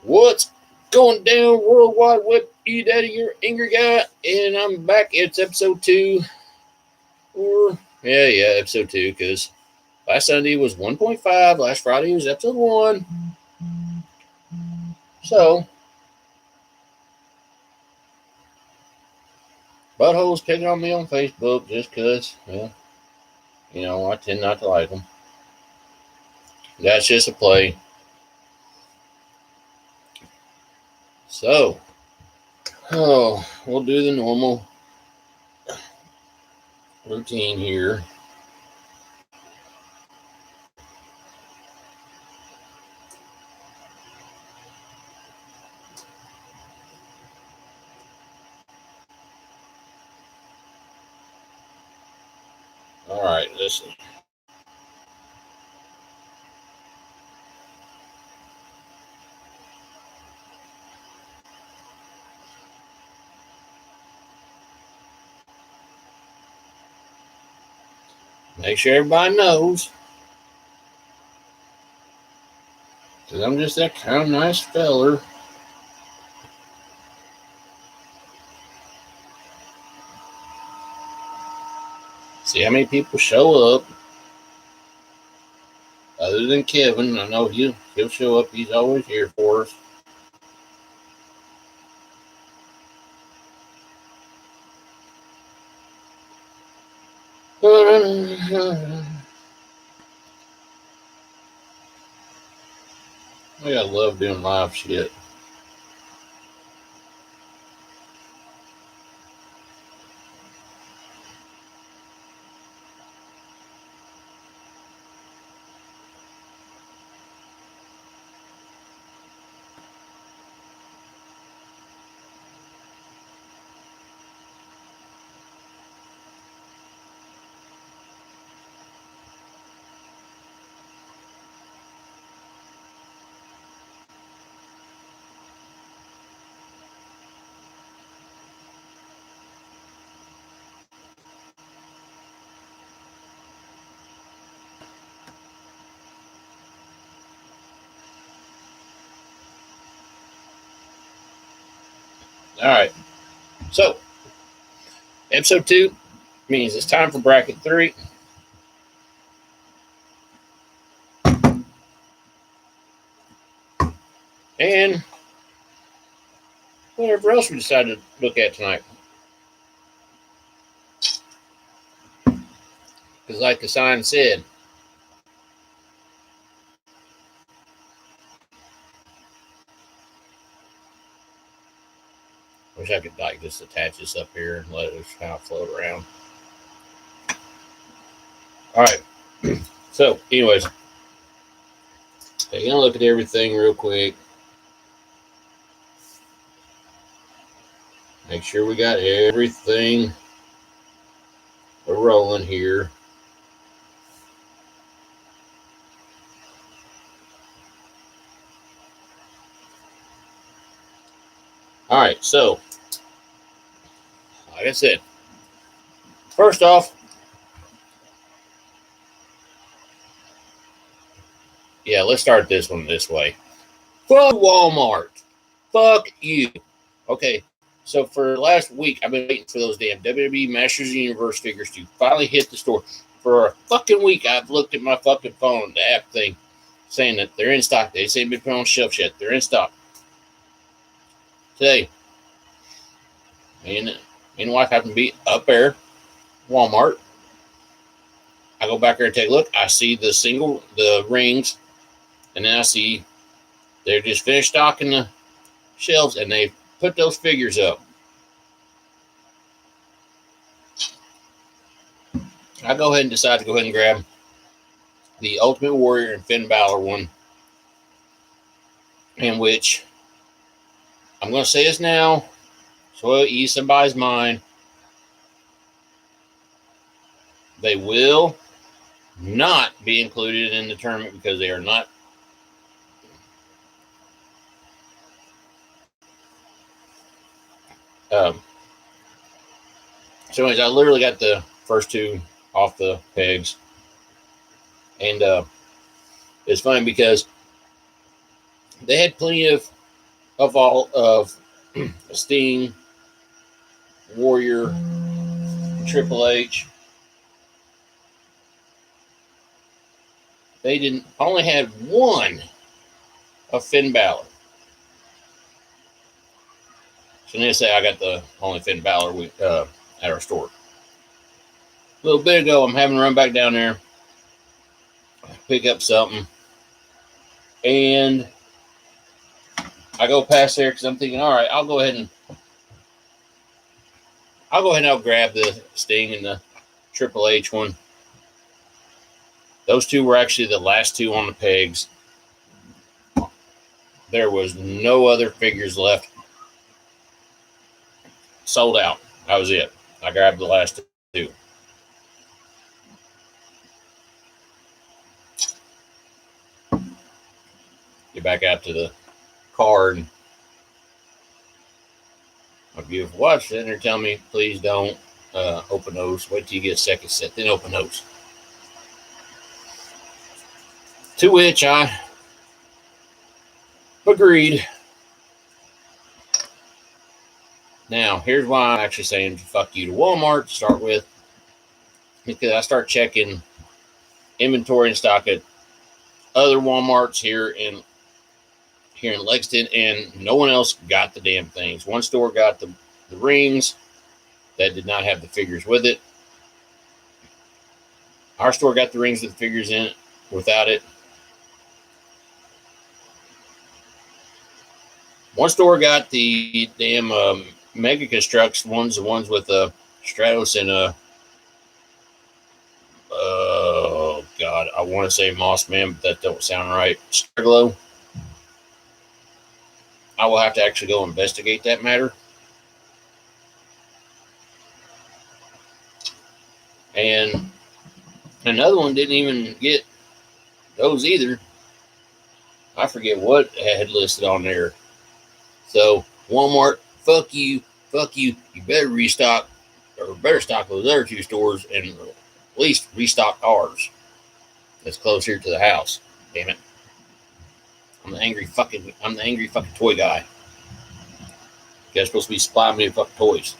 What's going down, Worldwide Web? You daddy, your angry guy, and I'm back. It's episode 2, or episode 2. Because last Sunday was 1.5. Last Friday was episode 1. So buttholes picking on me on Facebook just because, well, I tend not to like them. That's just a play. So, we'll do the normal routine here. All right, listen. Make sure everybody knows, because I'm just that kind of nice feller. See how many people show up. Other than Kevin, I know he'll show up. He's always here for us. I love doing live shit. All right. So, episode 2 means it's time for bracket 3. And whatever else we decide to look at tonight. Because like the sign said, I wish I could just attach this up here and let it kind of float around. All right. So, anyways, taking a look at everything real quick. Make sure we got everything rolling here. All right, so like I said, first off, let's start this one this way. Fuck Walmart. Fuck you. Okay, so for the last week, I've been waiting for those damn WWE Masters of the Universe figures to finally hit the store. For a fucking week, I've looked at my fucking phone, the app thing, saying that they're in stock. They say they've been put on shelf yet. They're in stock. Today, me and the wife happen to be up there, Walmart. I go back there and take a look. I see the rings, and then I see they're just finished stocking the shelves, and they put those figures up. I go ahead and decide to go ahead and grab the Ultimate Warrior and Finn Balor one, in which I'm going to say this now, so it'll ease somebody's mind. They will not be included in the tournament because they are not So, anyways, I literally got the first two off the pegs, and it's funny because they had plenty of all of Sting, Warrior, Triple H. They didn't only had one of Finn Balor. So they say I got the only Finn Balor at our store. A little bit ago, I'm having to run back down there, pick up something, and I go past there because I'm thinking, all right, I'll go ahead and I'll grab the Sting and the Triple H one. Those two were actually the last two on the pegs. There was no other figures left. Sold out. That was it. I grabbed the last two. Get back out to the car, and my beautiful wife sitting there telling me, please don't open those. Wait till you get a second set, then open those. To which I agreed. Now, here's why I'm actually saying fuck you to Walmart to start with. Because I start checking inventory and stock at other Walmarts here in Lexington, and no one else got the damn things. One store got the rings that did not have the figures with it. Our store got the rings with the figures in it without it. One store got the damn Mega Constructs ones, the ones with Stratos and oh god, I want to say Moss Man, but that don't sound right. Starglow. I will have to actually go investigate that matter. And another one didn't even get those either. I forget what had listed on there. So Walmart, fuck you. You better restock, or better stock those other two stores, and at least restock ours. That's closer to the house. Damn it! I'm the angry fucking toy guy. You guys supposed to be supplying me with fucking toys.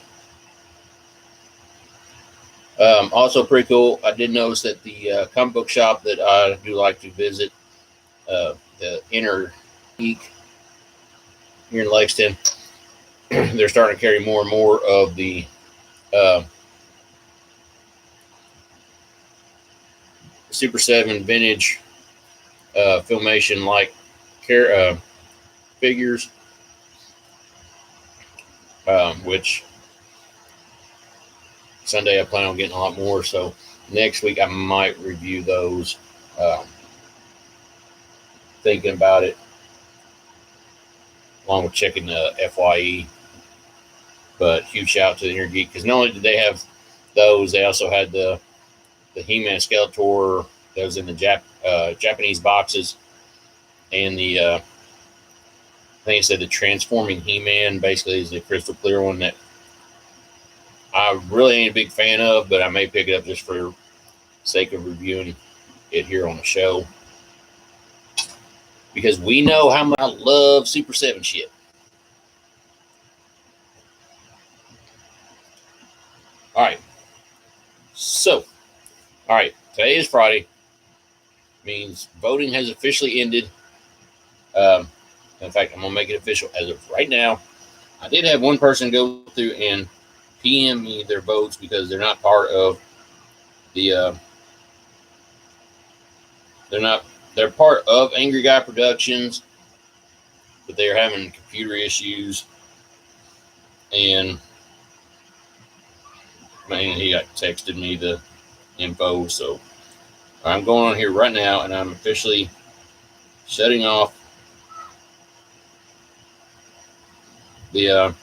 Also pretty cool. I did notice that the comic book shop that I do like to visit, the Inner Geek here in Lexington, they're starting to carry more and more of the Super 7 vintage Filmation like figures, which Sunday I plan on getting a lot more. So next week I might review those. Thinking about it, along with checking the FYE. But huge shout out to the Inner Geek, because not only did they have those, they also had the He-Man Skeletor that was in the Japanese boxes, and the I think it said the Transforming He-Man basically is the crystal clear one that I really ain't a big fan of, but I may pick it up just for sake of reviewing it here on the show, because we know how much I love Super 7 shit. All right. So, all right. Today is Friday. Means voting has officially ended. In fact, I'm going to make it official as of right now. I did have one person go through and PM me their votes because they're not part of the they're part of Angry Guy Productions, but they're having computer issues, and man, he got texted me the info. So I'm going on here right now, and I'm officially shutting off the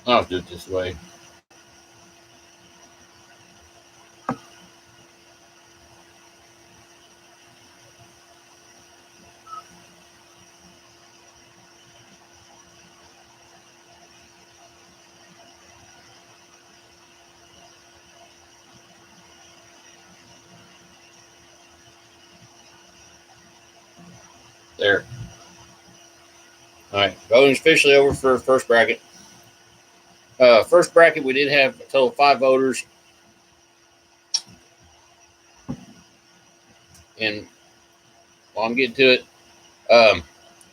I'll do it this way. There. All right, voting's officially over for first bracket. First bracket, we did have a total of 5 voters. And while I'm getting to it,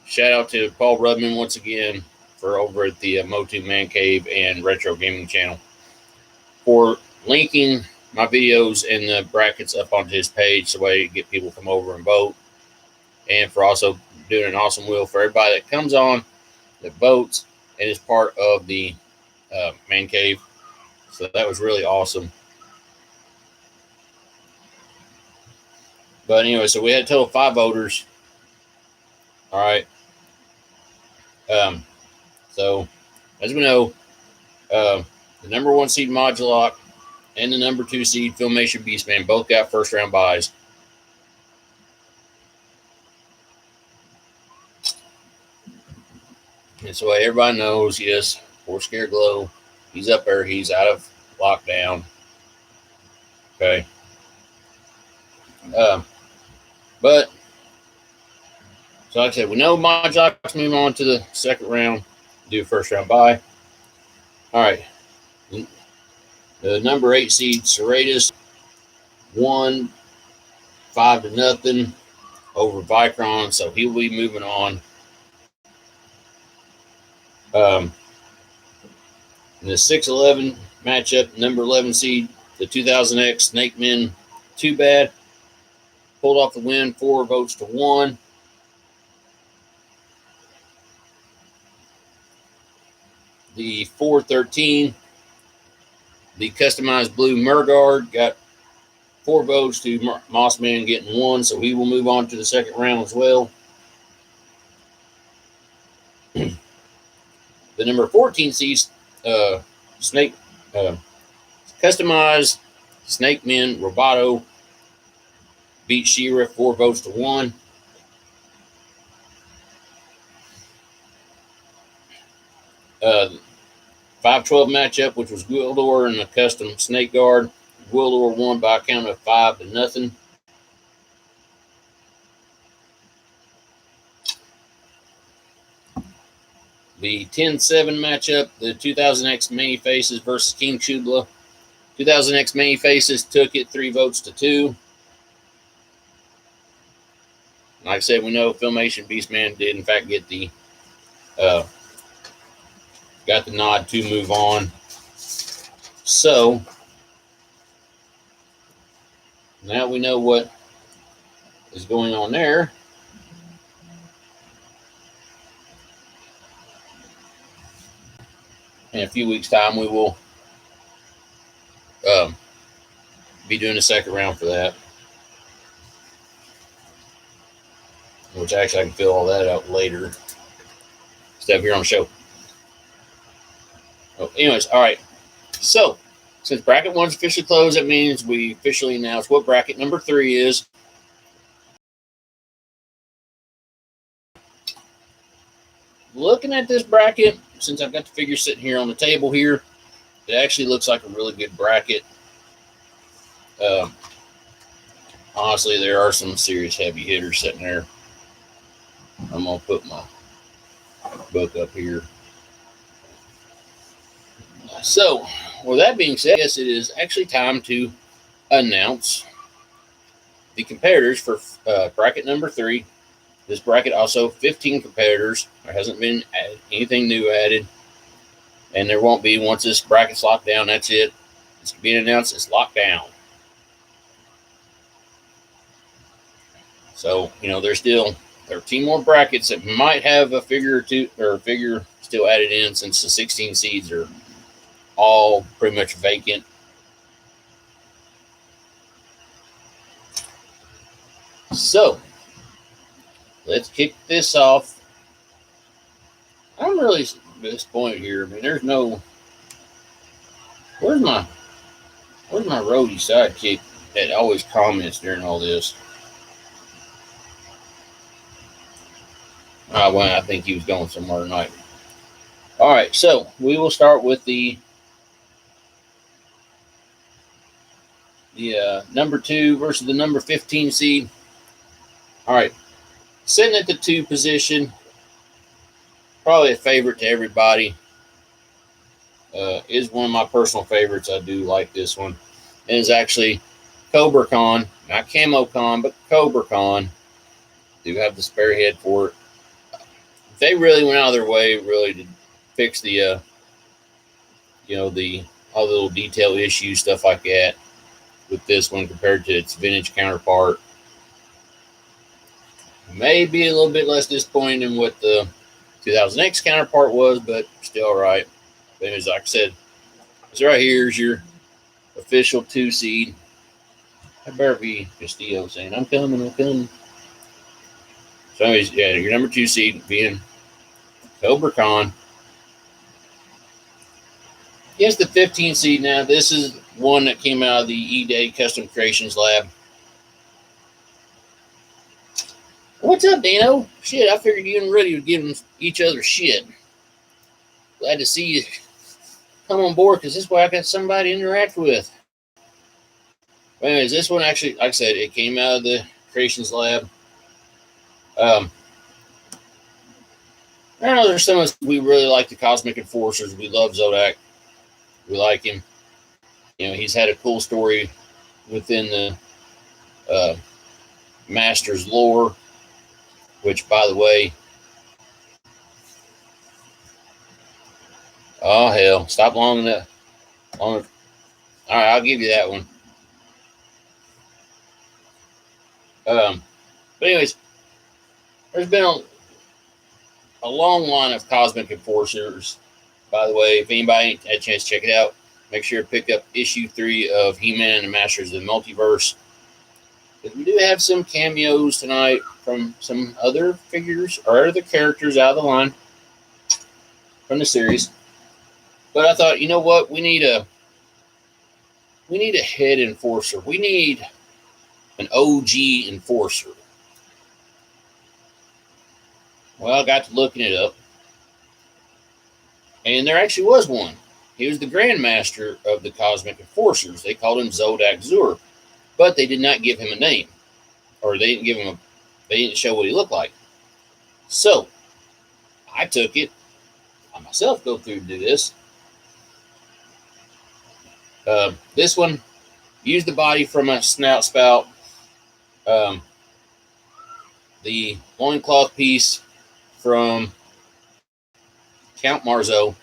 shout out to Paul Rudman once again for over at the Motu Man Cave and Retro Gaming Channel for linking my videos and the brackets up onto his page so way to get people to come over and vote, and for also doing an awesome wheel for everybody that comes on, that votes, and is part of the Man Cave. So that was really awesome. But anyway, so we had a total of 5 voters. All right. So as we know, the number 1 seed Modulok and the number 2 seed Filmation Beastman both got first round buys. And so everybody knows, yes, poor Scare Glow, he's up there, he's out of lockdown. Okay. But so like I said, we know Modulok's moving on to the second round, do a first round buy. All right. The number 8 seed Serratus won 5-0 over Vicron, so he'll be moving on. In the 6-11 matchup, number 11 seed, the 2000X Snake Men, Too Bad, pulled off the win, 4 votes to 1. The 4-13, the customized blue Murgard got 4 votes to Mossman getting 1, so he will move on to the second round as well. The number 14 seed customized Snake Men Roboto beat She-Ra 4 votes to 1. The 5-12 matchup, which was Gwildor and the custom Snake Guard. Gwildor won by a count of 5-0. The 10-7 matchup, the 2000X Many Faces versus King Chubla. 2000X Many Faces took it 3 votes to 2. Like I said, we know Filmation Beastman did in fact get the got the nod to move on. So now we know what is going on there. In a few weeks' time, we will be doing a second round for that. Which actually I can fill all that out later. Stuff here on the show. Oh, anyways, all right. So, since bracket 1's officially closed, that means we officially announce what bracket number 3 is. Looking at this bracket, since I've got the figure sitting here on the table here, it actually looks like a really good bracket. Honestly, there are some serious heavy hitters sitting there. I'm going to put my book up here. So, with that being said, I guess it is actually time to announce the competitors for bracket number 3. This bracket also 15 competitors. There hasn't been anything new added. And there won't be once this bracket's locked down. That's it. It's being announced. It's locked down. So, there's still 13 more brackets that might have a figure or two, or a figure still added in, since the 16 seeds are all pretty much vacant. So, let's kick this off. I'm really disappointed here. I mean, there's no Where's my roadie sidekick that always comments during all this? Well, I think he was going somewhere tonight. All right, so we will start with the number 2 versus the number 15 seed. All right, sitting at the 2 position, probably a favorite to everybody. Is one of my personal favorites. I do like this one. It is actually Cobra Khan, not Camo Khan, but Cobra Khan. Do have the spare head for it. They really went out of their way, really, to fix the, the all the little detail issues, stuff like that, with this one compared to its vintage counterpart. Maybe a little bit less disappointing than what the 2000X counterpart was, but still all right. But anyways, like I said, it's right here is your official 2 seed. That better be Castillo saying, I'm coming. So anyways, yeah, your number 2 seed being Cobra Khan. Yes, the 15 seed now. This is one that came out of the E-Day Custom Creations Lab. What's up, Dano? Shit, I figured you and Rudy would give them each other shit. Glad to see you come on board because this way I got somebody to interact with. But anyways, this one actually, like I said, it came out of the Creations Lab. I know there's some of us, we really like the Cosmic Enforcers. We love Zodak. We like him. He's had a cool story within the Masters lore, which, by the way, oh, hell, stop long enough. All right, I'll give you that one. But anyways, there's been a long line of Cosmic Enforcers. By the way, if anybody had a chance to check it out, make sure to pick up issue 3 of He-Man and the Masters of the Multiverse. But we do have some cameos tonight from some other figures or other characters out of the line from the series. But I thought, you know what? We need a head enforcer. We need an OG enforcer. Well, I got to looking it up. And there actually was one. He was the Grandmaster of the Cosmic Enforcers. They called him Zodak Zur. But they did not give him a name. Or they didn't show what he looked like. So, I took it. I myself go through to do this. This one used the body from a snout spout. The loincloth piece from Count Marzo.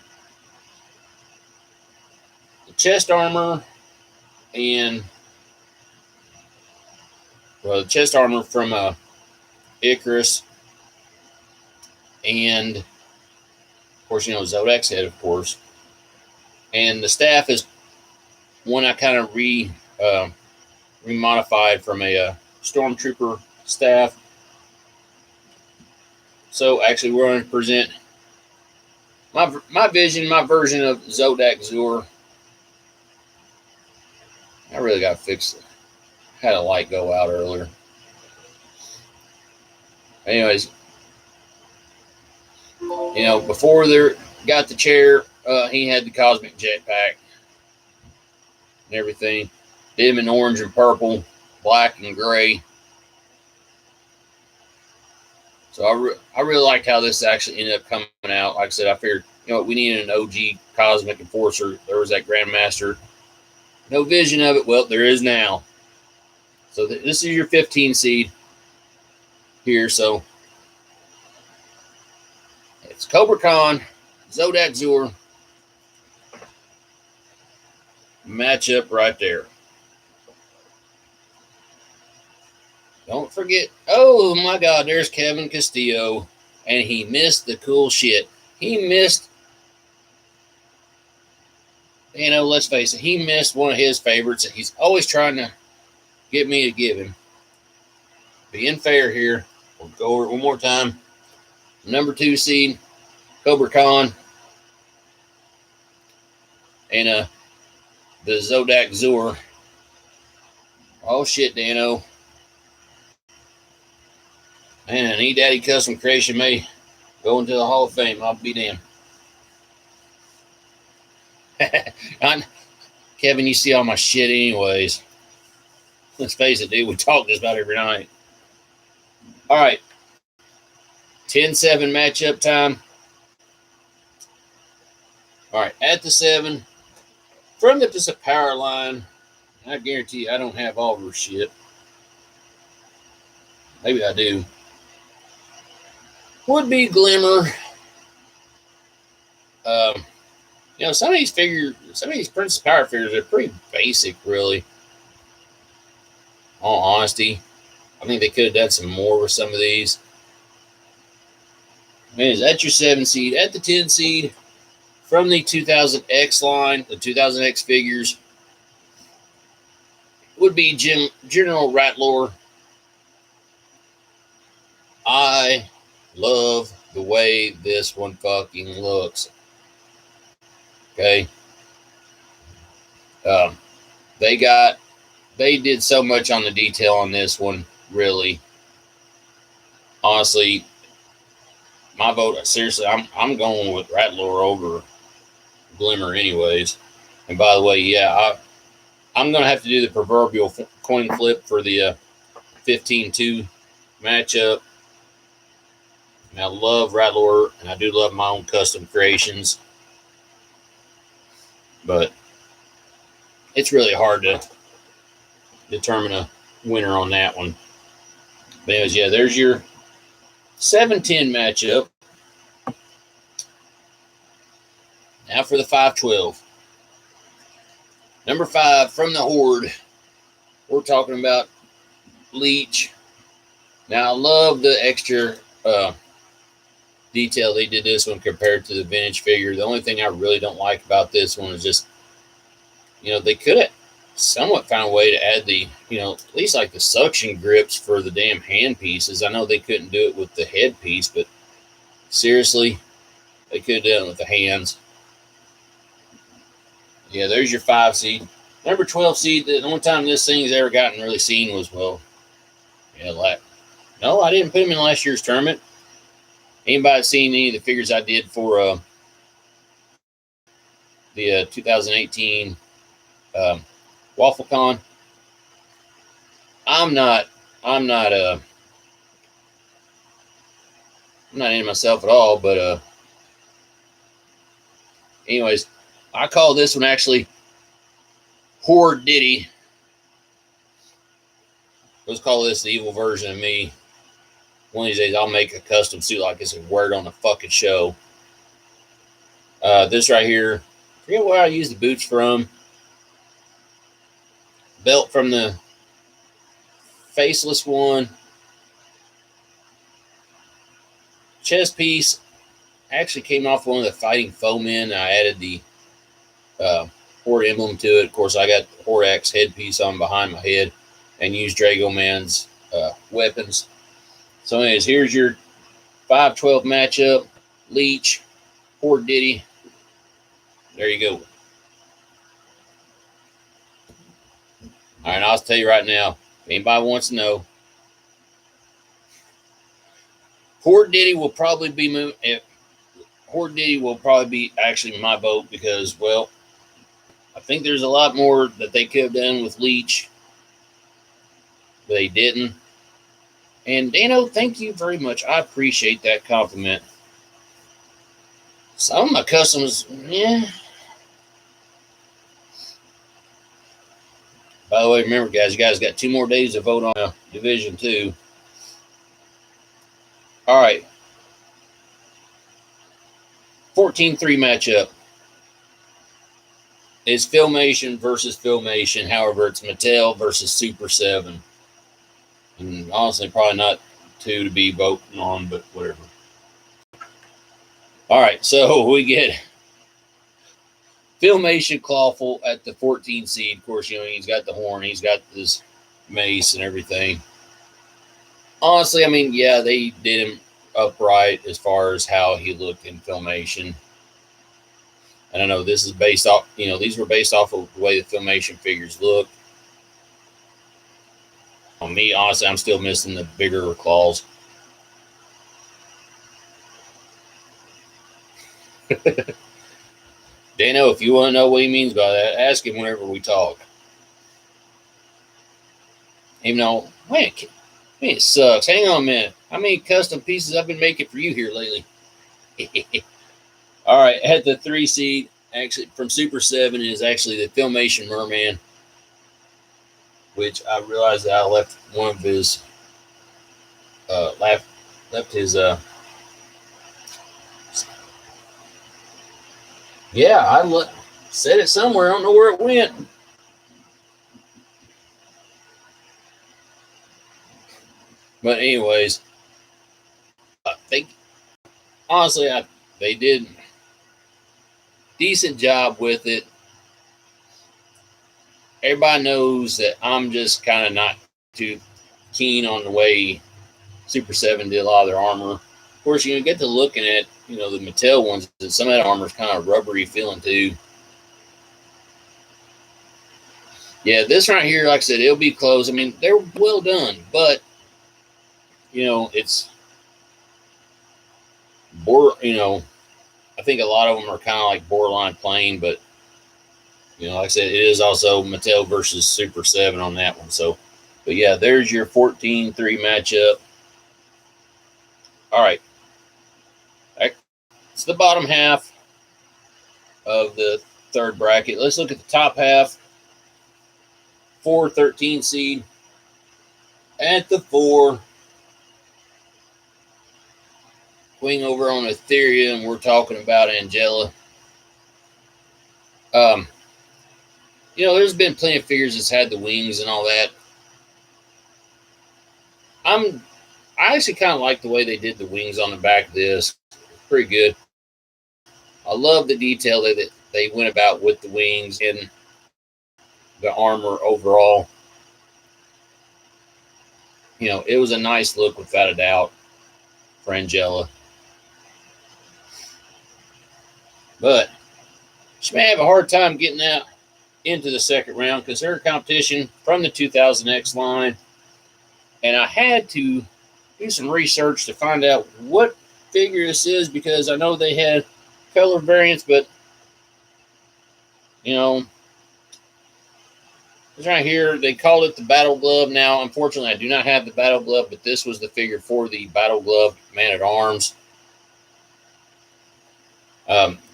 The chest armor and the chest armor from Icarus. And of course, Zodak's head, of course. And the staff is one I kind of remodified from a Stormtrooper staff. So actually, we're going to present my vision, my version of Zodak Zur. I really got to fix it. Had a light go out earlier. Anyways, before they got the chair, he had the Cosmic Jetpack and everything. Did him in orange and purple, black and gray. So I really liked how this actually ended up coming out. Like I said, I figured, we needed an OG Cosmic Enforcer. There was that Grandmaster. No vision of it. Well, there is now. So this is your 15 seed here. So it's Cobra Khan, Zodak Zur. Matchup right there. Don't forget. Oh my God, there's Kevin Castillo. And he missed the cool shit. He missed, let's face it, he missed one of his favorites that he's always trying to get me to give him. Being fair here, we'll go over it one more time. Number 2 seed, Cobra Khan. And the Zodak Zur. Oh shit, Dano. Man, E-Daddy Custom Creation may go into the Hall of Fame. I'll be damned. Kevin, you see all my shit anyways. Let's face it, dude. We talk just about every night. All right. 10-7 matchup time. All right. At the 7. From the just a power line. I guarantee you I don't have all of her shit. Maybe I do. Would be Glimmer. Some of these Princess Power figures are pretty basic, really. All honesty, I think they could have done some more with some of these. Man, is that your 7 seed? At the 10 seed, from the 2000X line, the 2000X figures, would be General Ratlor. I love the way this one fucking looks. Okay. They did so much on the detail on this one, really. Honestly, my vote, seriously, I'm going with Ratlor over Glimmer anyways. And by the way, yeah, I'm going to have to do the proverbial coin flip for the 15-2 matchup. And I love Ratlor, and I do love my own custom creations. But it's really hard to determine a winner on that one. But anyways, yeah, there's your 7-10 matchup. Now for the 5-12. Number 5 from the Horde. We're talking about Leech. Now, I love the extra detail they did this one compared to the vintage figure. The only thing I really don't like about this one is just, they could have somewhat found a way to add the, at least like the suction grips for the damn hand pieces. I know they couldn't do it with the head piece, but seriously, they could have done it with the hands. Yeah, there's your 5 seed. Number 12 seed, the only time this thing's ever gotten really seen was, no, I didn't put him in last year's tournament. Anybody seen any of the figures I did for the 2018 WaffleCon? I'm not in myself at all, but anyways, I call this one actually Horde Diddy. Let's call this the evil version of me. One of these days, I'll make a custom suit like this and wear it on a fucking show. This right here, I forget where I use the boots from. Belt from the faceless one. Chest piece actually came off one of the Fighting Foemen. I added the Horde emblem to it. Of course, I got the Hordax headpiece on behind my head and used Dragoman's weapons. So anyways, here's your 5-12 matchup. Leech, Horde Diddy. There you go. All right, I'll tell you right now, if anybody wants to know, Horde Diddy will probably be actually my vote because, well, I think there's a lot more that they could have done with Leech, but they didn't. And Dano, thank you very much. I appreciate that compliment. Some of my customs, yeah. By the way, remember, guys, you guys got 2 more days to vote on Division 2. All right. 14-3 matchup. It's Filmation versus Filmation. However, it's Mattel versus Super 7. And honestly, probably not 2 to be voting on, but whatever. All right, so we get Filmation Clawful at the 14 seed. Of course, he's got the horn, he's got this mace and everything. Honestly, I mean, yeah, they did him upright as far as how he looked in Filmation. And I know this is based off, these were based off of the way the Filmation figures look. On me, honestly, I'm still missing the bigger claws. Dano, if you want to know what he means by that, ask him whenever we talk. Even though, man, it sucks. Hang on a minute. How many custom pieces I've been making for you here lately? All right, at the 3 seed, actually from Super 7 is actually the Filmation Merman, which I realized that I left one of his left his I said it somewhere. I don't know where it went. But anyways, I think honestly, they did decent job with it. Everybody knows that I'm just kind of not too keen on the way Super 7 did a lot of their armor. Of course, you get to looking at, the Mattel ones, and some of that armor is kind of rubbery feeling too. Yeah, this right here, like I said, it'll be close. I mean, they're well done, but, it's I think a lot of them are kind of like borderline plain, but, like I said, it is also Mattel versus Super 7 on that one. So, but yeah, there's your 14-3 matchup. All right. It's the bottom half of the third bracket. Let's look at the top half. 4-13 seed. At the 4, Queen over on Ethereum. We're talking about Angela. There's been plenty of figures that's had the wings and all that. I actually kind of like the way they did the wings on the back of this. Pretty good. I love the detail that they went about with the wings and the armor overall. It was a nice look without a doubt for Angela. But she may have a hard time getting out into the second round because her competition from the 2000X line. And I had to do some research to find out what figure this is because I know they had color variants, but this right here, they called it the Battle Glove. Now, unfortunately, I do not have the Battle Glove, but this was the figure for the Battle Glove Man-at-Arms.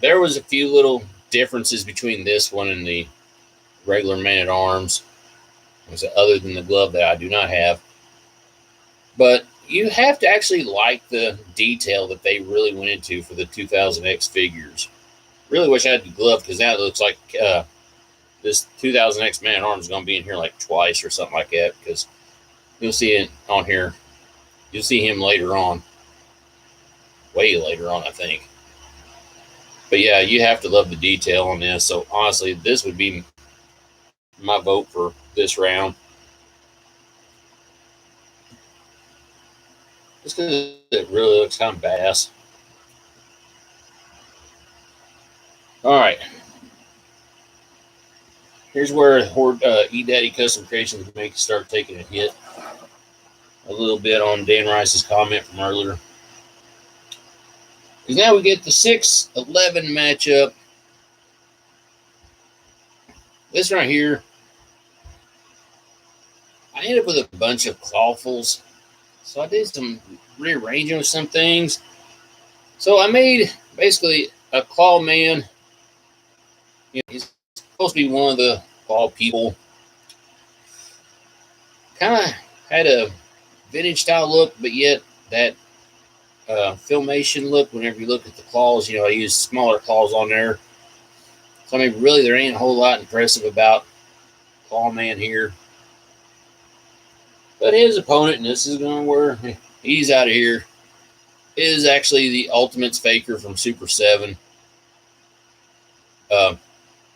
There was a few little differences between this one and the regular Man-at-Arms, other than the glove that I do not have. But you have to actually like the detail that they really went into for the 2000X figures. Really wish I had the glove because now it looks like this 2000X Man-at-Arms is going to be in here like twice or something like that because you'll see it on here. You'll see him later on. Way later on, I think. But yeah, you have to love the detail on this. So honestly, this would be my vote for this round. Just because it really looks kind of badass. All right. Here's where Horde eDaddy Custom Creations may start taking a hit. A little bit on Dan Rice's comment from earlier. Because now we get the 6-11 matchup. This right here, I ended up with a bunch of clawfuls. So I did some rearranging of some things. So I made basically a claw man. He's supposed to be one of the claw people. Kind of had a vintage style look, but yet that Filmation look. Whenever you look at the claws, I use smaller claws on there. So I mean, really, there ain't a whole lot impressive about Clawman here. But his opponent, and this is going where he's out of here, is actually the Ultimates Faker from Super 7.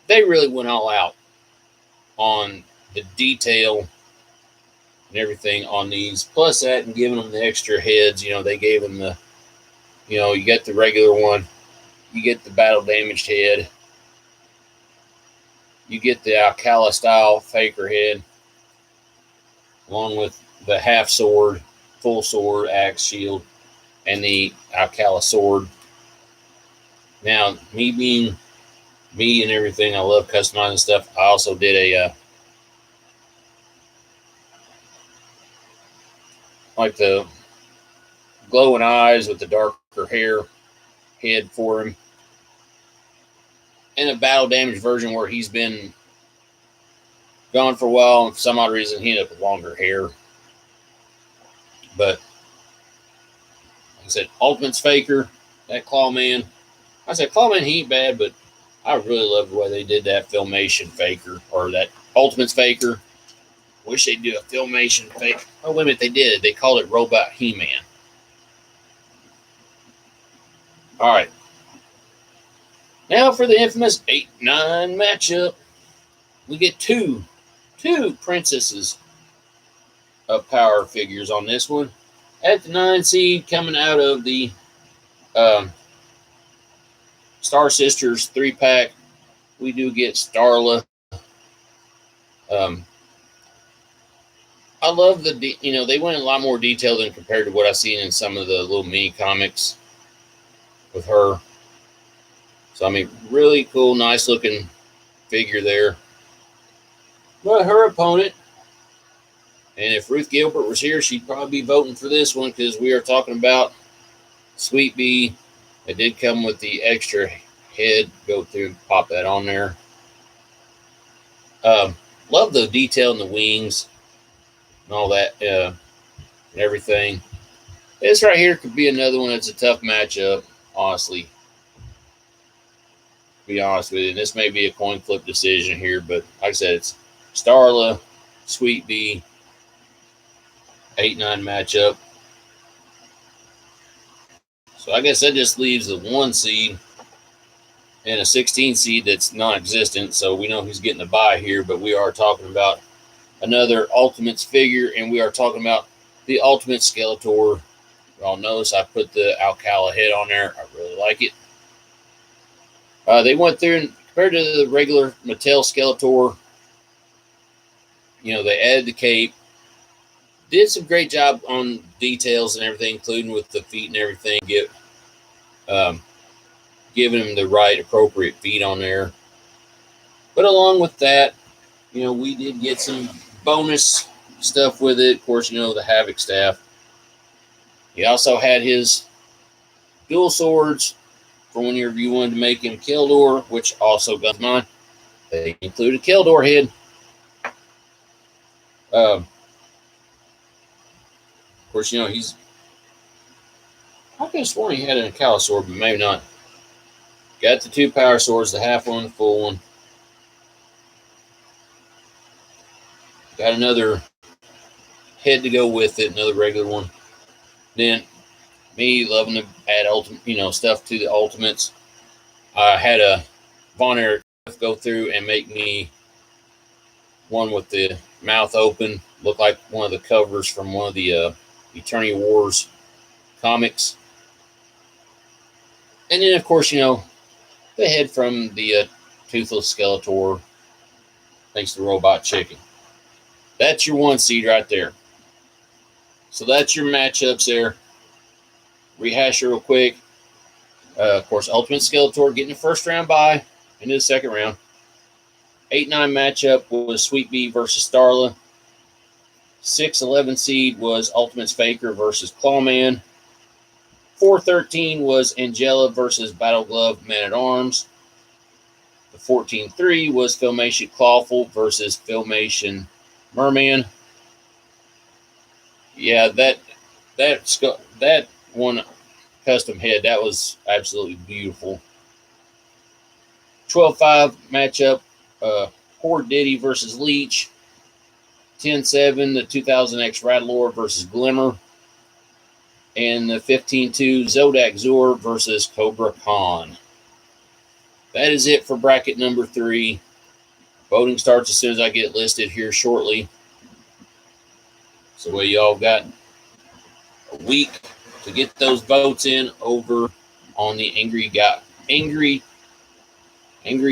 They really went all out on the detail and everything on these. Plus that, and giving them the extra heads. They gave them the, you get the regular one, you get the battle damaged head, you get the Alcala style Faker head, along with the half sword, full sword, axe, shield, and the Alcala sword. Now, me being me and everything, I love customizing stuff. I also did a like the glowing eyes with the darker hair head for him, and a battle damage version where he's been gone for a while, and for some odd reason he ended up with longer hair. But like I said, Ultimate's Faker, that Clawman. I said Clawman, he ain't bad, but I really love the way they did that Filmation Faker, or that Ultimate's Faker. Wish they'd do a Filmation Faker. Oh, wait a minute, they did. They called it Robot He-Man. All right. Now for the infamous 8-9 matchup. We get two princesses of power figures on this one. At the 9 seed, coming out of the Star Sisters 3-pack, we do get Starla. I love the, they went in a lot more detail than compared to what I've seen in some of the little mini comics with her. So, I mean, really cool, nice looking figure there. But her opponent, and if Ruth Gilbert was here, she'd probably be voting for this one, because we are talking about Sweet Bee. It did come with the extra head. Go through and pop that on there. Love the detail in the wings and all that and everything. This right here could be another one that's a tough matchup, honestly. To be honest with you, and this may be a coin flip decision here, but like I said, it's Starla, Sweet Bee, 8-9 matchup. So I guess that just leaves the 1 seed and a 16 seed that's non-existent. So we know who's getting the bye here, but we are talking about another Ultimates figure, and we are talking about the Ultimate Skeletor. Y'all notice I put the Alcala head on there. I really like it. They went through and compared to the regular Mattel Skeletor, they added the cape. Did some great job on details and everything, including with the feet and everything. Giving him the right appropriate feet on there. But along with that, we did get some bonus stuff with it. Of course, the Havoc staff. He also had his dual swords for whenever you wanted to make him Keldor, which also got mine. They included Keldor head. Of course, he's. I could have sworn he had an Alcala sword, but maybe not. Got the 2 power swords, the half one, the full one. Got another head to go with it, another regular one. Then, me loving to add stuff to the Ultimates. I had a Von Erich go through and make me one with the mouth open, look like one of the covers from one of the Eternity Wars comics. And then, of course, the head from the Toothless Skeletor, thanks to Robot Chicken. That's your 1 seed right there. So that's your matchups there. Rehash it real quick. Of course, Ultimate Skeletor getting the first round bye into the second round. 8-9 matchup was Sweet Bee versus Starla. 6-11 seed was Ultimate's Faker versus Clawman. 4-13 was Angela versus Battle Glove Man-at-Arms. The 14-3 was Filmation Clawful versus Filmation Merman. Yeah, that one custom head, that was absolutely beautiful. 12-5 matchup, Horde Diddy versus Leech. 10-7, the 2000X Rattlelord versus Glimmer. And the 15-2 Zodak Zur versus Cobra Khan. That is it for bracket number 3. Voting starts as soon as I get listed here shortly. So y'all got a week to get those votes in over on the Angry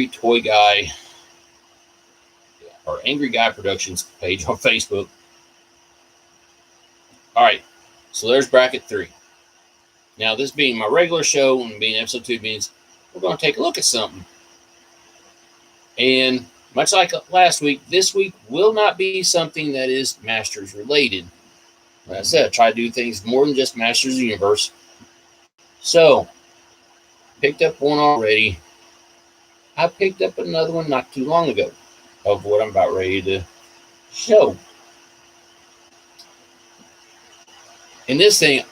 Toy Guy or Angry Guy Productions page on Facebook. All right, so there's bracket 3. Now, this being my regular show and being episode 2 means we're going to take a look at something. And much like last week, this week will not be something that is Masters related. Like I said, I try to do things more than just Masters of the Universe. So, picked up one already. I picked up another one not too long ago of what I'm about ready to show. And this thing,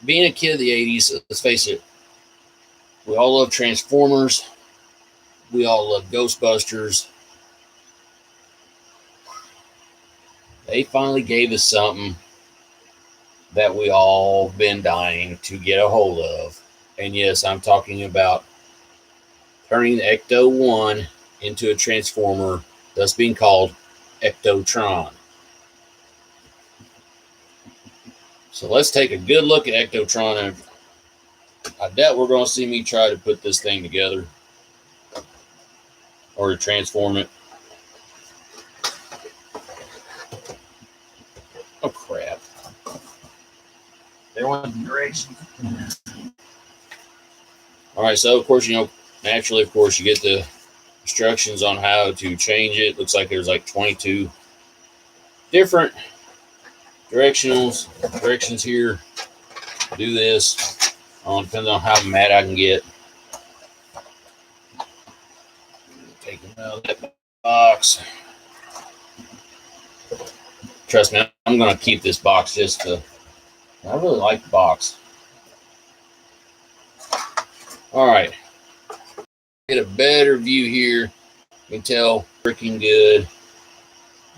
being a kid of the 80s, let's face it, we all love Transformers. We all love Ghostbusters. They finally gave us something that we all been dying to get a hold of. And yes, I'm talking about turning the Ecto-1 into a Transformer, thus being called Ectotron. So let's take a good look at Ectotron. And I doubt we're going to see me try to put this thing together or to transform it. Oh, crap. There went the direction. All right, so, of course, naturally, of course, you get the instructions on how to change it. Looks like there's like 22 different directions here. Do this. Depends on how mad I can get. Take them out of that box. Trust me, I'm going to keep this box just to... I really like the box. All right. Get a better view here. You can tell freaking good.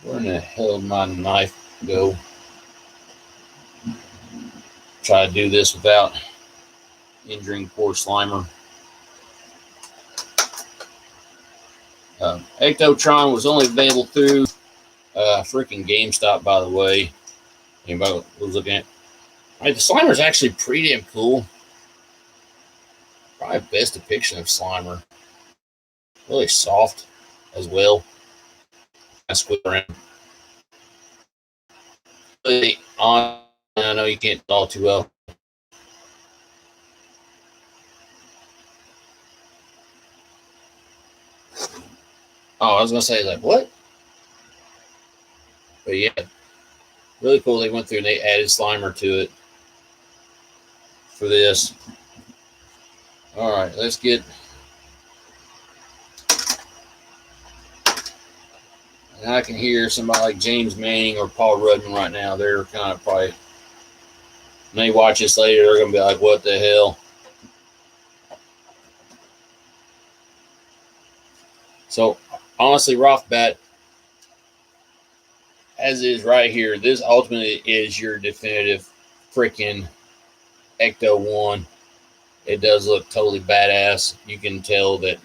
Where in the hell did my knife go? Try to do this without injuring poor Slimer. Ectotron was only available through freaking GameStop, by the way. Anybody was looking at? All right, the Slimer is actually pretty damn cool. Probably best depiction of Slimer. Really soft as well. I squid around. Really on. I know you can't all too well. Oh, I was gonna say like what? But yeah, really cool. They went through and they added Slimer to it for this. All right, let's get. And I can hear somebody like James Manning or Paul Rudman right now. They're kind of probably, when they watch this later, they're going to be like, what the hell? So, honestly, right off the bat, as is right here, this ultimately is your definitive freaking Ecto-1. It does look totally badass. You can tell that,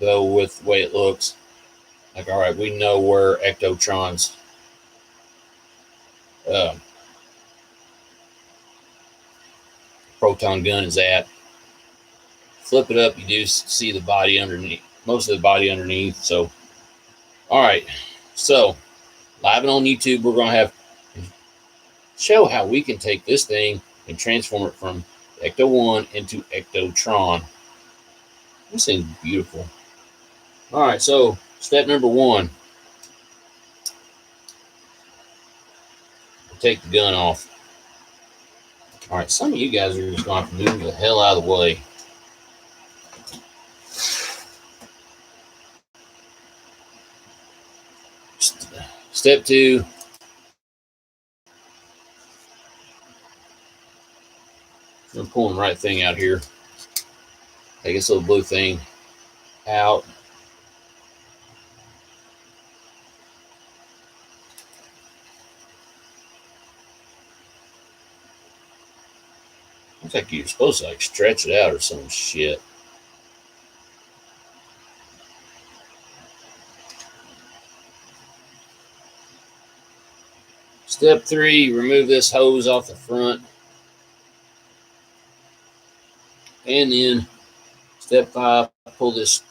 though, with the way it looks. Like, all right, we know where Ectotron's proton gun is at. Flip it up, you do see the body underneath, most of the body underneath. So, all right. So, live and on YouTube, we're going to have show how we can take this thing and transform it from Ecto-1 into Ectotron. This thing's beautiful. All right, so step number 1. Take the gun off. All right, some of you guys are just going to have to move the hell out of the way. Step 2. I'm going to pull the right thing out here. Take this little blue thing out. Looks like you're supposed to like stretch it out or some shit. Step 3, remove this hose off the front. And then step 5, pull this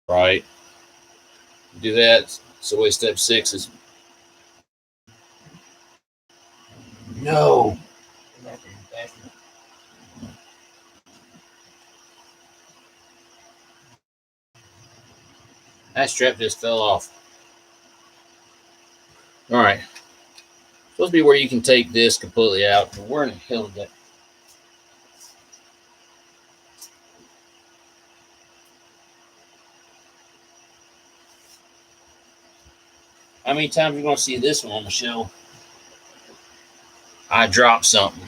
right? Do that. So wait, step 6 is no. That strap just fell off. All right. Supposed to be where you can take this completely out. Where in the hell is that? How many times are you going to see this one on the show? I dropped something.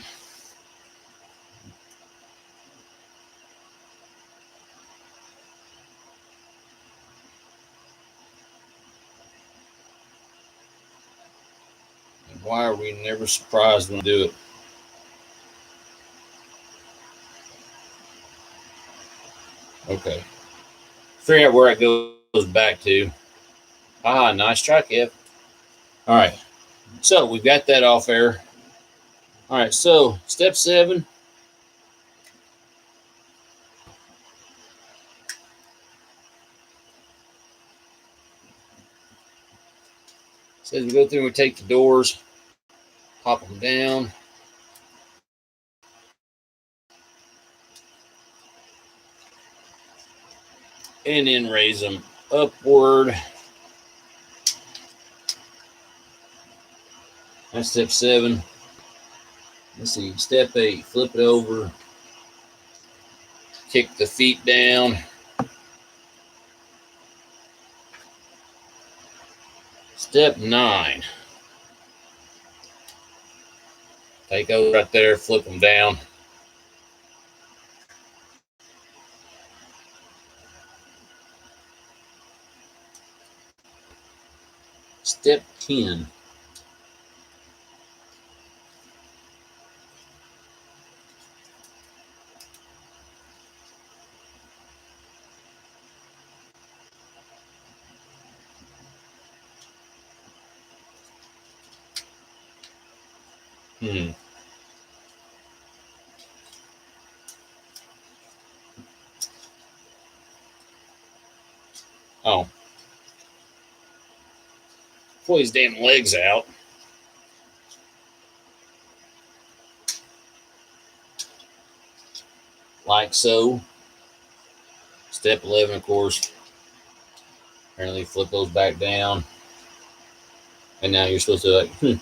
And why are we never surprised when we do it? Okay. Figure out where it goes back to. Ah, nice try, Kev. All right. So we've got that off there. All right. So step 7. Says we go through and we take the doors, pop them down. And then raise them upward. That's step 7. Let's see. Step 8. Flip it over. Kick the feet down. Step 9. Take those right there. Flip them down. Step 10. Oh. Pull his damn legs out. Like so. Step 11, of course. Apparently flip those back down. And now you're supposed to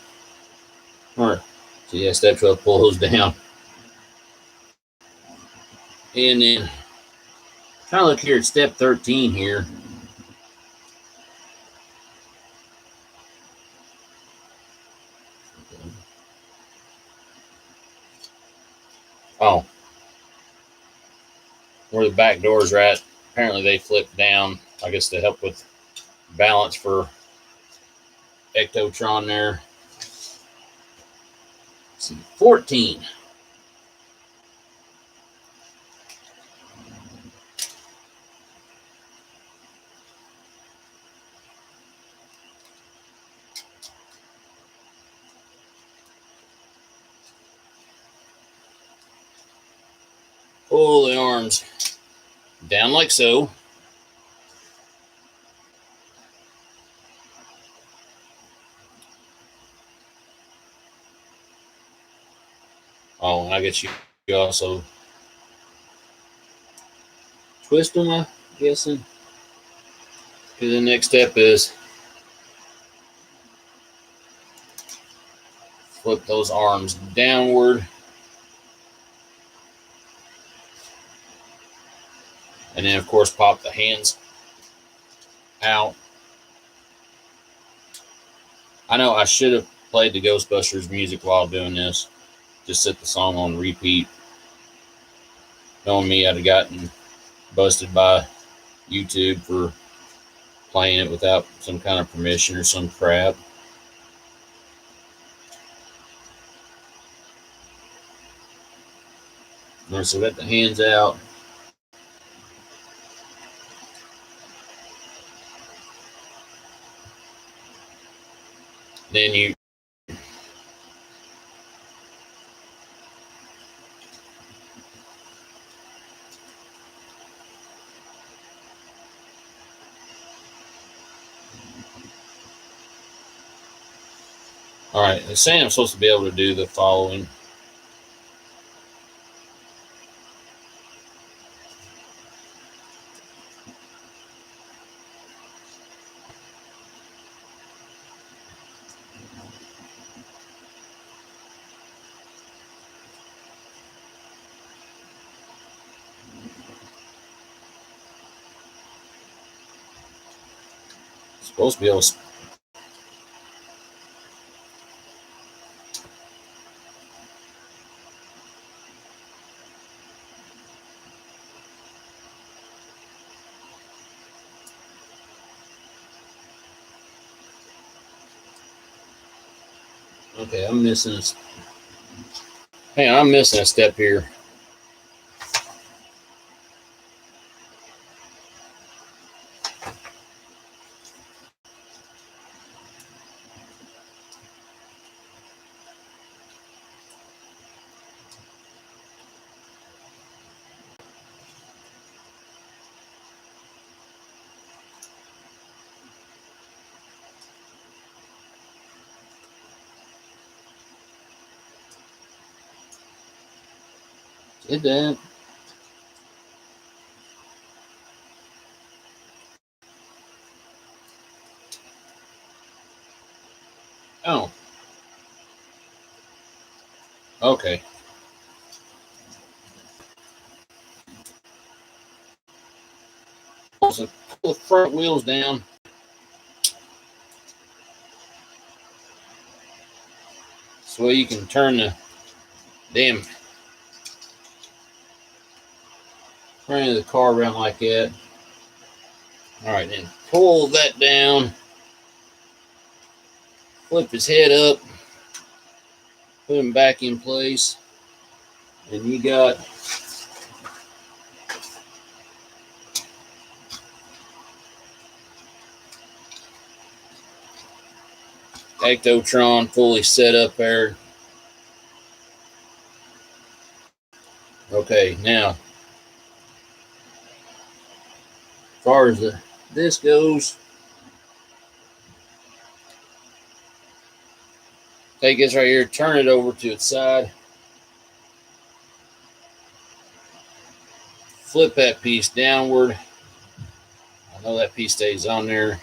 all right. So yeah, step 12, pull those down. And then kind of look here at step 13 here. Oh. Where the back doors are at. Apparently they flip down. I guess to help with balance for Ectotron there. Let's see, 14. Pull the arms down like so. Oh, I guess you also twist them, I'm guessing. The next step is flip those arms downward. And then, of course, pop the hands out. I know I should have played the Ghostbusters music while doing this. Just set the song on repeat. Knowing me, I'd have gotten busted by YouTube for playing it without some kind of permission or some crap. All right, so we got the hands out. Then you All right, it's saying I'm supposed to be able to do the following. Supposed to be able to. Okay, I'm missing a. Hang on, I'm missing a step here. Did that. Oh. Okay. So pull the front wheels down. So you can turn the damn front of the car around like that. All right, then pull that down. Flip his head up. Put him back in place. And you got Ectotron fully set up there. Okay, now, as far as this goes, take this right here, turn it over to its side, flip that piece downward. I know that piece stays on there.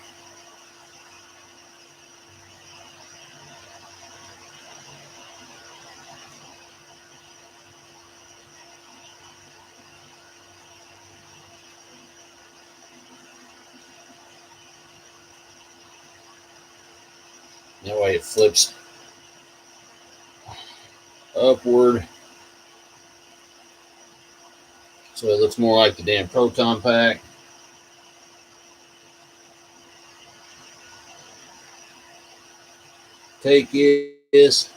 That way it flips upward. So it looks more like the damn proton pack. Take this.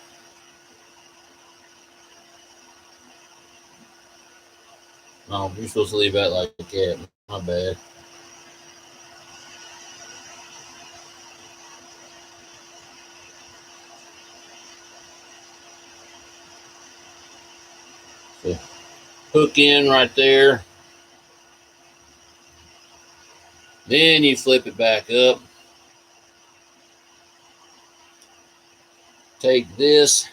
Oh, you're supposed to leave that like that. My bad. So hook in right there. Then you flip it back up. Take this.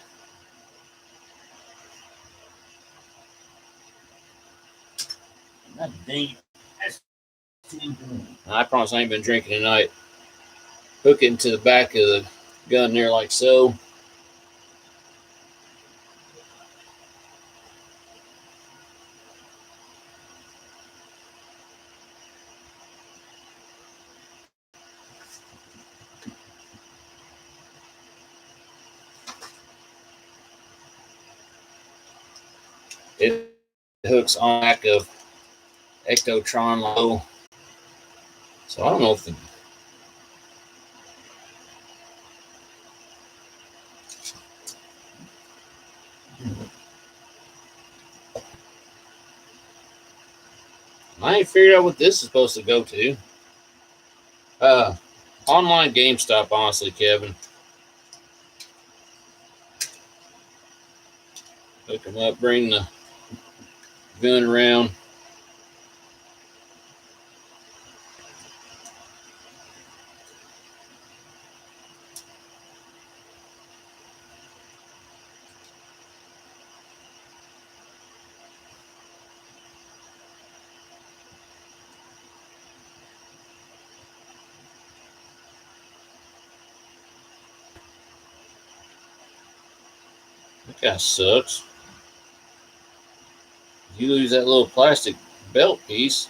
God dang it. I promise I ain't been drinking tonight. Hook it into the back of the gun there like so. It hooks on the back of Ectotron low. So I don't know if the I ain't figured out what this is supposed to go to. Online GameStop, honestly, Kevin. Hook them up, bring the gun around. That kind of sucks. You lose that little plastic belt piece,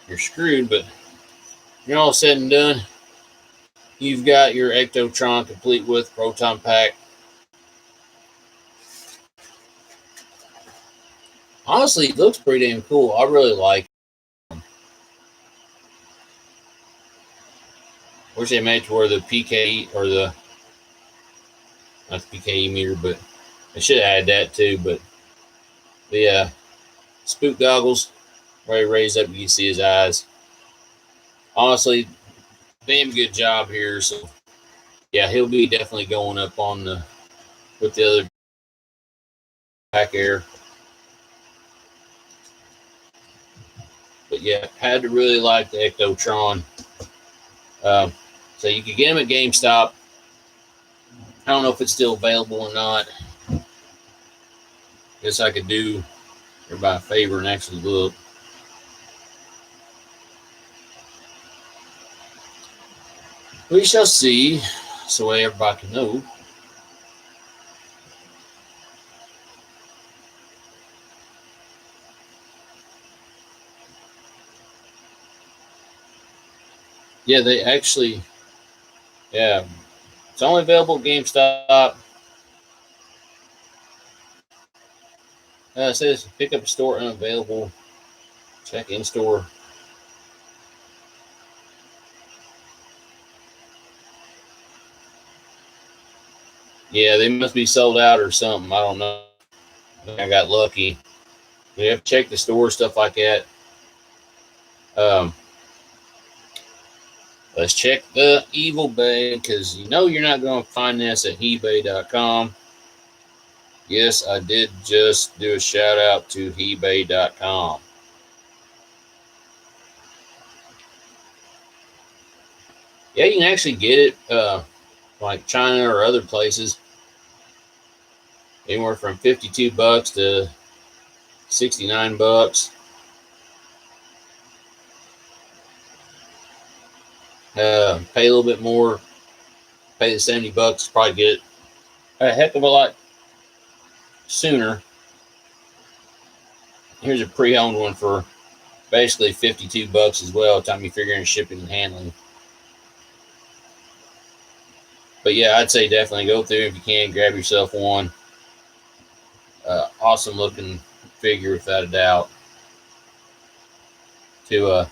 you're screwed. But you're all said and done, you've got your Ectotron complete with proton pack. Honestly, it looks pretty damn cool. I really like it. Wish they made it to where the PKE, or the, not the PKE meter, but they should have had that too. But the spook goggles, where he raised up, you can see his eyes. Honestly, damn good job here. So yeah, he'll be definitely going up on the, with the other pack air. But yeah, had to really like the Ectotron. So you could get him at GameStop. I don't know if it's still available or not. Guess I could do everybody a favor and actually look. We shall see, so way everybody can know. Yeah, they actually, yeah, it's only available at GameStop. It says pick up store unavailable. Check in store. Yeah, they must be sold out or something. I don't know. I got lucky. We have to check the store, stuff like that. Let's check the Evil Bay, because you know you're not going to find this at eBay.com. Yes, I did just do a shout out to eBay.com. Yeah, you can actually get it like China or other places, anywhere from $52 to $69. Pay a little bit more, pay the $70, probably get it a heck of a lot sooner. Here's a pre-owned one for basically $52 as well, time you figure in shipping and handling. But yeah, I'd say definitely go through if you can, grab yourself one. Awesome looking figure without a doubt to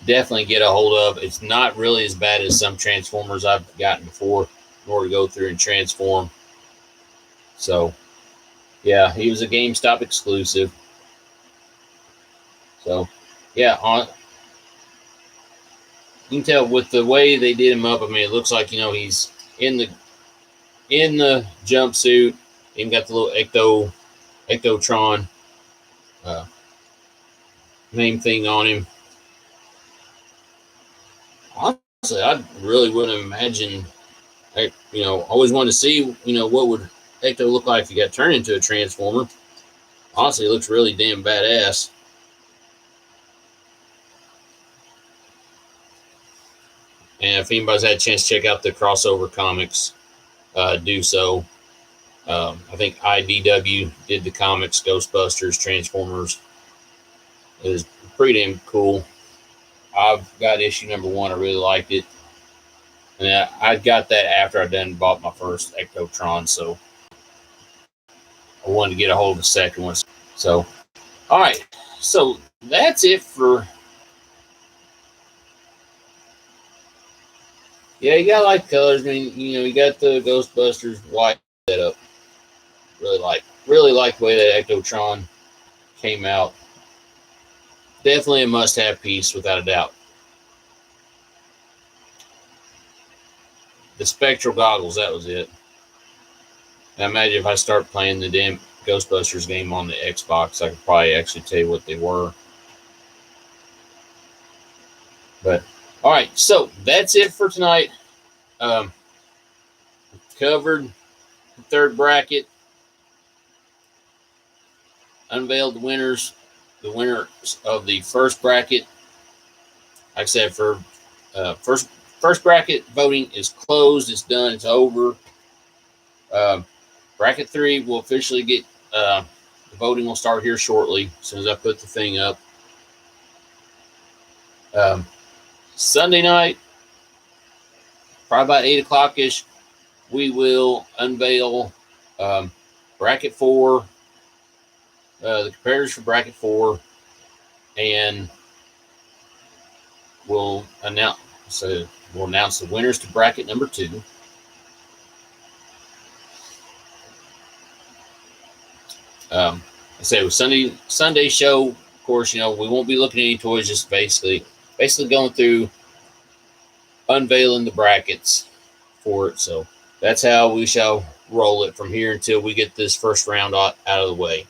definitely get a hold of. It's not really as bad as some Transformers I've gotten before in order to go through and transform. So yeah, he was a GameStop exclusive. So yeah, you can tell with the way they did him up. I mean, it looks like, you know, he's in the jumpsuit. Even got the little Ectotron name thing on him. Honestly, I really wouldn't imagine. You know, always wanted to see, you know, what would Ecto look like if he got turned into a Transformer. Honestly, it looks really damn badass. And if anybody's had a chance to check out the crossover comics, do so. I think IDW did the comics, Ghostbusters, Transformers. It was pretty damn cool. I've got issue number 1. I really liked it. And I got that after I done bought my first Ectotron, so I wanted to get a hold of the second one. So, all right. So that's it for. Yeah, you got like colors. I mean, you know, you got the Ghostbusters white setup. Really like the way that Ectotron came out. Definitely a must-have piece, without a doubt. The spectral goggles, that was it. I imagine if I start playing the damn Ghostbusters game on the Xbox, I could probably actually tell you what they were. But all right, so that's it for tonight. Covered the third bracket, unveiled the winners. The winners of the first bracket. Like I said, for first bracket voting is closed. It's done. It's over. Bracket 3 will officially get, the voting will start here shortly as soon as I put the thing up. Sunday night, probably about 8 o'clock ish, we will unveil bracket 4, the comparators for bracket 4, and we'll announce the winners to bracket number 2. I say with Sunday show, of course, we won't be looking at any toys, just basically going through unveiling the brackets for it. So that's how we shall roll it from here until we get this first round out of the way.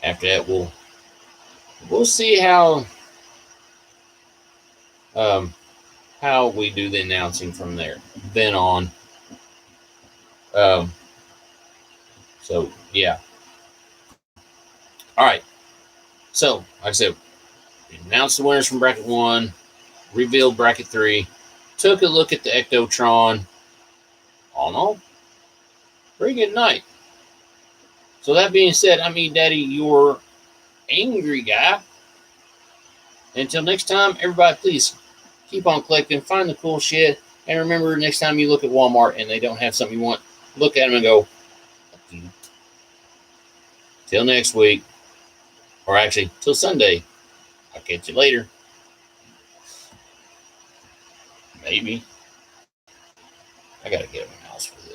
After that, we'll see how we do the announcing from there. Then on. So yeah. All right. So like I said, we announced the winners from bracket 1, revealed bracket 3, took a look at the Ectotron. All in all, pretty good night. So that being said, I'm Daddy, your angry guy. Until next time, everybody, please keep on collecting, find the cool shit, and remember, next time you look at Walmart and they don't have something you want, look at them and go, till next week, or actually, till Sunday. I'll catch you later. Maybe. I gotta get a mouse for this.